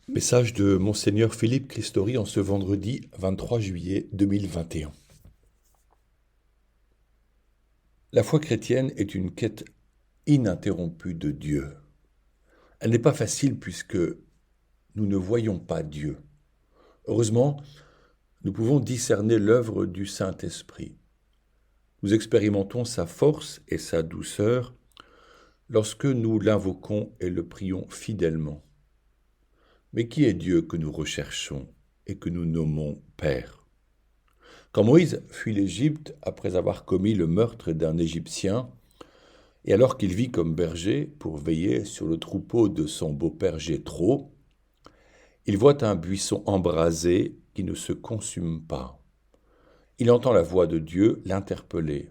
Message de Monseigneur Philippe Christori en ce vendredi 23 juillet 2021. La foi chrétienne est une quête ininterrompue de Dieu. Elle n'est pas facile puisque nous ne voyons pas Dieu. Heureusement, nous pouvons discerner l'œuvre du Saint-Esprit. Nous expérimentons sa force et sa douceur lorsque nous l'invoquons et le prions fidèlement. Mais qui est Dieu que nous recherchons et que nous nommons Père ? Quand Moïse fuit l'Égypte après avoir commis le meurtre d'un Égyptien, et alors qu'il vit comme berger pour veiller sur le troupeau de son beau-père Jéthro, il voit un buisson embrasé qui ne se consume pas. Il entend la voix de Dieu l'interpeller.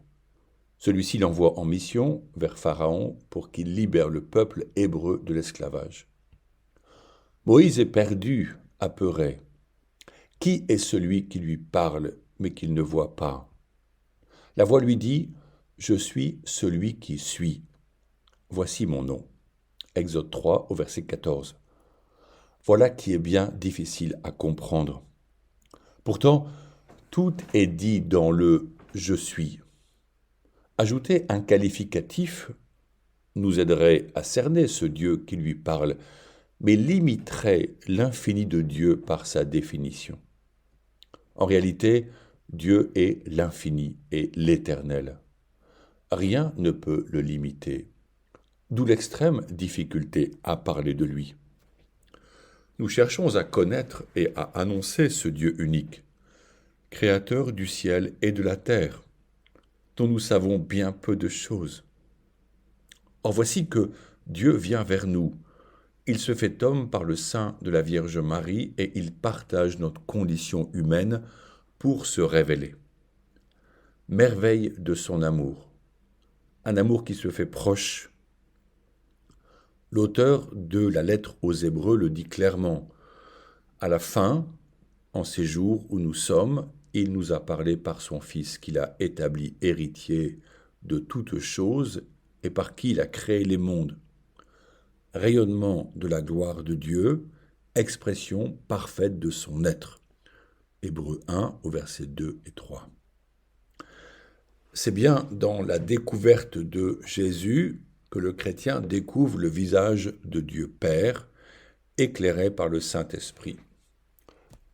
Celui-ci l'envoie en mission vers Pharaon pour qu'il libère le peuple hébreu de l'esclavage. Moïse est perdu, apeuré. Qui est celui qui lui parle mais qu'il ne voit pas ? La voix lui dit « Je suis celui qui suis. Voici mon nom. » Exode 3 au verset 14. Voilà qui est bien difficile à comprendre. Pourtant, tout est dit dans le « je suis ». Ajouter un qualificatif nous aiderait à cerner ce Dieu qui lui parle, mais limiterait l'infini de Dieu par sa définition. En réalité, Dieu est l'infini et l'éternel. Rien ne peut le limiter, d'où l'extrême difficulté à parler de lui. Nous cherchons à connaître et à annoncer ce Dieu unique, créateur du ciel et de la terre, dont nous savons bien peu de choses. Or voici que Dieu vient vers nous. Il se fait homme par le sein de la Vierge Marie et il partage notre condition humaine pour se révéler. Merveille de son amour, un amour qui se fait proche. L'auteur de la lettre aux Hébreux le dit clairement. À la fin, en ces jours où nous sommes, il nous a parlé par son Fils qu'il a établi héritier de toutes choses et par qui il a créé les mondes. Rayonnement de la gloire de Dieu, expression parfaite de son être. Hébreux 1 au verset 2 et 3. C'est bien dans la découverte de Jésus que le chrétien découvre le visage de Dieu Père, éclairé par le Saint-Esprit.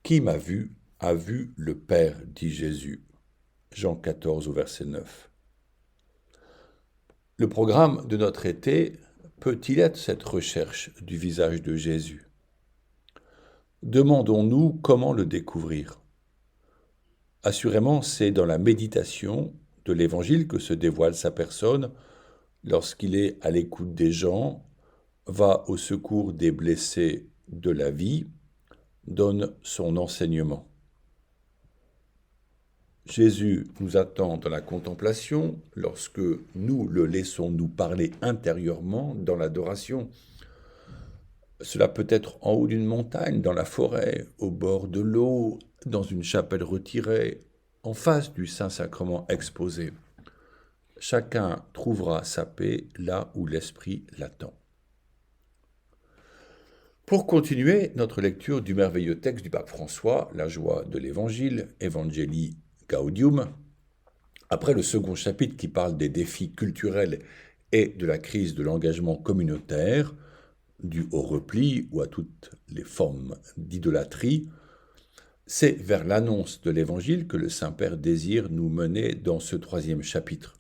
Qui m'a vu a vu le Père, dit Jésus. Jean 14 au verset 9. Le programme de notre été peut-il être cette recherche du visage de Jésus ? Demandons-nous comment le découvrir. Assurément, c'est dans la méditation de l'Évangile que se dévoile sa personne lorsqu'il est à l'écoute des gens, va au secours des blessés de la vie, donne son enseignement. Jésus nous attend dans la contemplation lorsque nous le laissons nous parler intérieurement dans l'adoration. Cela peut être en haut d'une montagne, dans la forêt, au bord de l'eau, dans une chapelle retirée, en face du Saint-Sacrement exposé. Chacun trouvera sa paix là où l'Esprit l'attend. Pour continuer notre lecture du merveilleux texte du pape François, La joie de l'Évangile, Evangelii Gaudium, après le second chapitre qui parle des défis culturels et de la crise de l'engagement communautaire, dû au repli ou à toutes les formes d'idolâtrie, c'est vers l'annonce de l'Évangile que le Saint-Père désire nous mener dans ce troisième chapitre.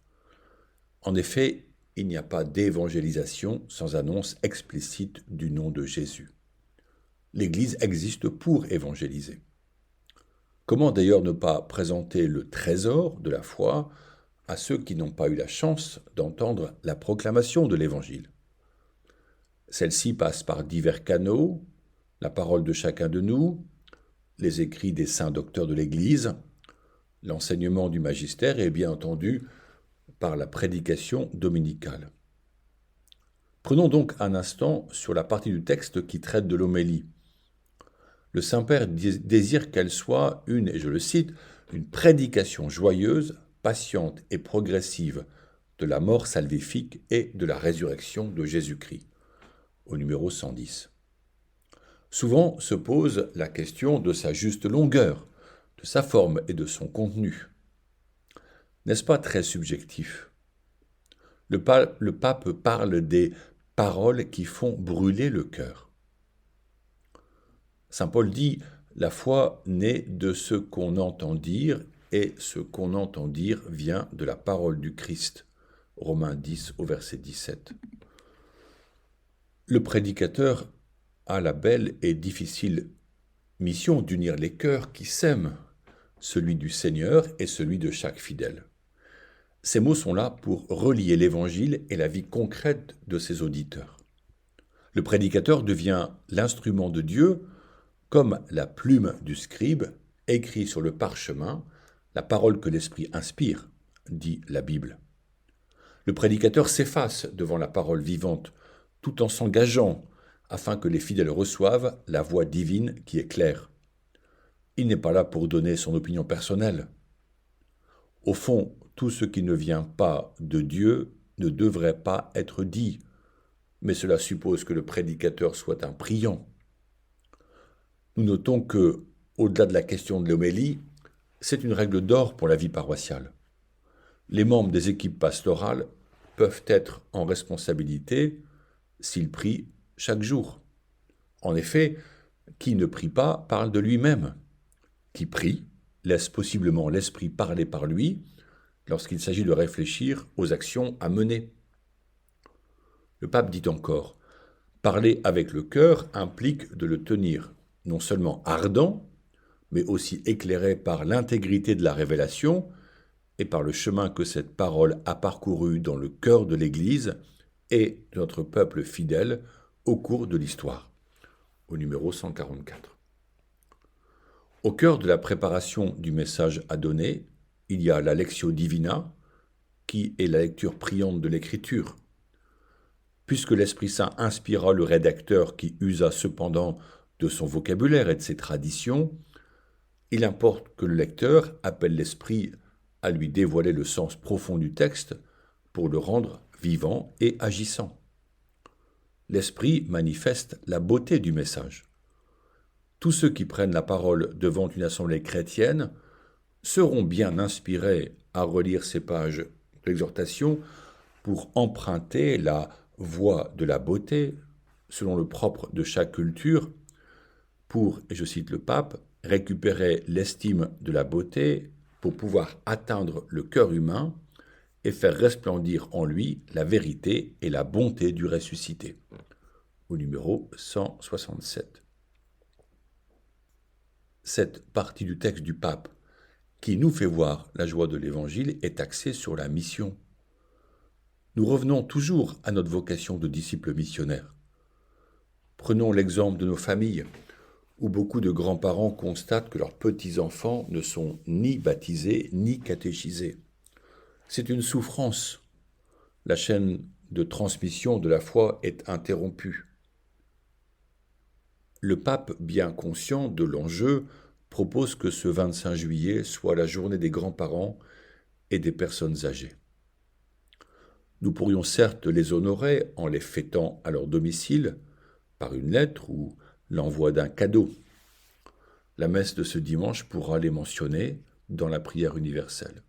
En effet, il n'y a pas d'évangélisation sans annonce explicite du nom de Jésus. L'Église existe pour évangéliser. Comment d'ailleurs ne pas présenter le trésor de la foi à ceux qui n'ont pas eu la chance d'entendre la proclamation de l'Évangile ? Celle-ci passe par divers canaux, la parole de chacun de nous, les écrits des saints docteurs de l'Église, l'enseignement du magistère et bien entendu par la prédication dominicale. Prenons donc un instant sur la partie du texte qui traite de l'homélie. Le Saint-Père désire qu'elle soit et je le cite, une prédication joyeuse, patiente et progressive de la mort salvifique et de la résurrection de Jésus-Christ, au numéro 110. Souvent se pose la question de sa juste longueur, de sa forme et de son contenu. N'est-ce pas très subjectif? Le pape parle des paroles qui font brûler le cœur. Saint Paul dit « La foi naît de ce qu'on entend dire, et ce qu'on entend dire vient de la parole du Christ. » Romains 10 au verset 17. Le prédicateur a la belle et difficile mission d'unir les cœurs qui s'aiment, celui du Seigneur et celui de chaque fidèle. Ces mots sont là pour relier l'Évangile et la vie concrète de ses auditeurs. Le prédicateur devient l'instrument de Dieu, comme la plume du scribe écrit sur le parchemin la parole que l'Esprit inspire, dit la Bible. Le prédicateur s'efface devant la parole vivante, tout en s'engageant afin que les fidèles reçoivent la voix divine qui est claire. Il n'est pas là pour donner son opinion personnelle. Au fond, tout ce qui ne vient pas de Dieu ne devrait pas être dit, mais cela suppose que le prédicateur soit un priant. Nous notons que, au-delà de la question de l'homélie, c'est une règle d'or pour la vie paroissiale. Les membres des équipes pastorales peuvent être en responsabilité s'ils prient chaque jour. En effet, qui ne prie pas parle de lui-même. Qui prie laisse possiblement l'esprit parler par lui lorsqu'il s'agit de réfléchir aux actions à mener. Le pape dit encore, parler avec le cœur implique de le tenir non seulement ardent, mais aussi éclairé par l'intégrité de la révélation et par le chemin que cette parole a parcouru dans le cœur de l'Église et de notre peuple fidèle au cours de l'histoire. Au numéro 144. Au cœur de la préparation du message à donner, il y a la Lectio Divina, qui est la lecture priante de l'Écriture. Puisque l'Esprit Saint inspira le rédacteur qui usa cependant de son vocabulaire et de ses traditions, il importe que le lecteur appelle l'Esprit à lui dévoiler le sens profond du texte pour le rendre vivant et agissant. L'Esprit manifeste la beauté du message. Tous ceux qui prennent la parole devant une assemblée chrétienne seront bien inspirés à relire ces pages d'exhortation pour emprunter la voie de la beauté, selon le propre de chaque culture, pour, et je cite le pape, récupérer l'estime de la beauté pour pouvoir atteindre le cœur humain et faire resplendir en lui la vérité et la bonté du ressuscité. Au numéro 167. Cette partie du texte du pape qui nous fait voir la joie de l'Évangile est axée sur la mission. Nous revenons toujours à notre vocation de disciples missionnaires. Prenons l'exemple de nos familles, où beaucoup de grands-parents constatent que leurs petits-enfants ne sont ni baptisés ni catéchisés. C'est une souffrance. La chaîne de transmission de la foi est interrompue. Le pape, bien conscient de l'enjeu, propose que ce 25 juillet soit la journée des grands-parents et des personnes âgées. Nous pourrions certes les honorer en les fêtant à leur domicile, par une lettre ou l'envoi d'un cadeau. La messe de ce dimanche pourra les mentionner dans la prière universelle.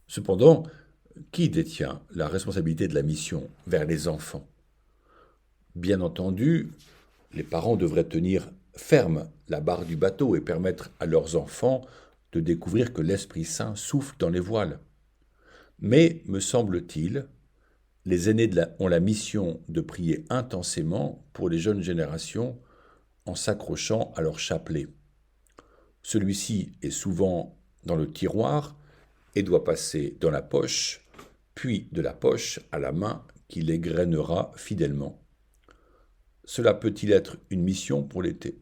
Cependant, qui détient la responsabilité de la mission vers les enfants? Bien entendu, les parents devraient tenir ferme la barre du bateau et permettre à leurs enfants de découvrir que l'Esprit Saint souffle dans les voiles. Mais, me semble-t-il, les aînés ont la mission de prier intensément pour les jeunes générations en s'accrochant à leur chapelet. Celui-ci est souvent dans le tiroir et doit passer dans la poche, puis de la poche à la main qui l'égrènera fidèlement. Cela peut-il être une mission pour l'été?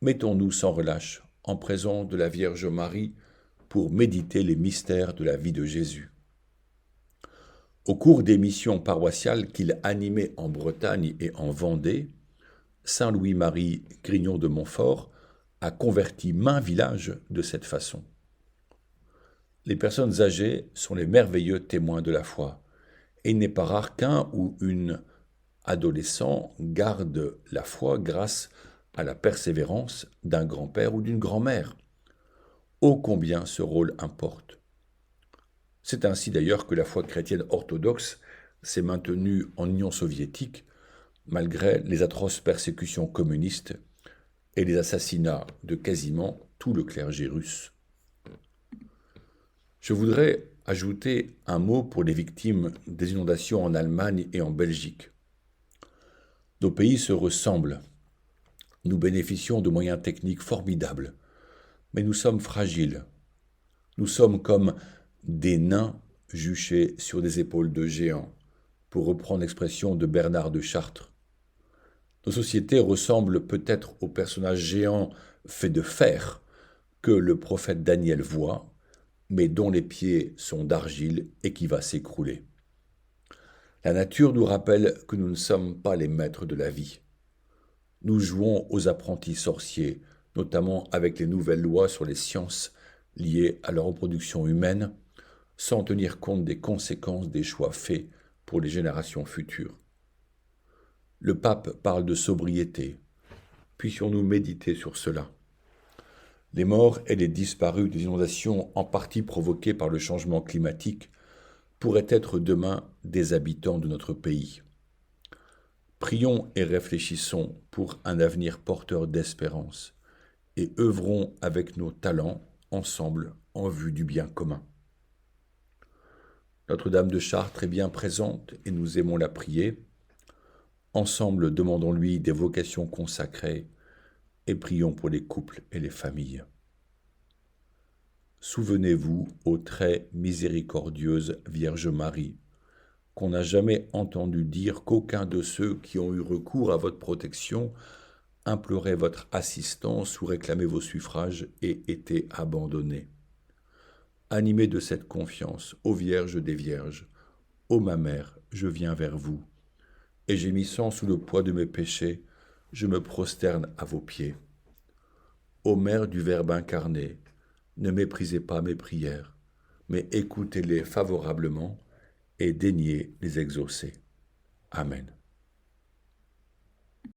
Mettons-nous sans relâche en présence de la Vierge Marie pour méditer les mystères de la vie de Jésus. Au cours des missions paroissiales qu'il animait en Bretagne et en Vendée, Saint Louis-Marie Grignon de Montfort a converti maints villages de cette façon. Les personnes âgées sont les merveilleux témoins de la foi, et il n'est pas rare qu'un ou une adolescents gardent la foi grâce à la persévérance d'un grand-père ou d'une grand-mère. Ô combien ce rôle importe. C'est ainsi d'ailleurs que la foi chrétienne orthodoxe s'est maintenue en Union soviétique malgré les atroces persécutions communistes et les assassinats de quasiment tout le clergé russe. Je voudrais ajouter un mot pour les victimes des inondations en Allemagne et en Belgique. Nos pays se ressemblent. Nous bénéficions de moyens techniques formidables, mais nous sommes fragiles. Nous sommes comme des nains juchés sur des épaules de géants, pour reprendre l'expression de Bernard de Chartres. Nos sociétés ressemblent peut-être aux personnages géants faits de fer que le prophète Daniel voit, mais dont les pieds sont d'argile et qui va s'écrouler. La nature nous rappelle que nous ne sommes pas les maîtres de la vie. Nous jouons aux apprentis sorciers, notamment avec les nouvelles lois sur les sciences liées à la reproduction humaine, sans tenir compte des conséquences des choix faits pour les générations futures. Le pape parle de sobriété. Puissions-nous méditer sur cela. Les morts et les disparus des inondations en partie provoquées par le changement climatique pourraient être demain des habitants de notre pays. Prions et réfléchissons pour un avenir porteur d'espérance et œuvrons avec nos talents ensemble en vue du bien commun. Notre-Dame de Chartres est bien présente et nous aimons la prier. Ensemble, demandons-lui des vocations consacrées et prions pour les couples et les familles. Souvenez-vous, ô très miséricordieuse Vierge Marie, qu'on n'a jamais entendu dire qu'aucun de ceux qui ont eu recours à votre protection implorait votre assistance ou réclamait vos suffrages et était abandonné. Animée de cette confiance, ô Vierge des Vierges, ô ma mère, je viens vers vous, et gémissant sous le poids de mes péchés, je me prosterne à vos pieds. Ô Mère du Verbe incarné, ne méprisez pas mes prières, mais écoutez-les favorablement et daignez les exaucer. Amen.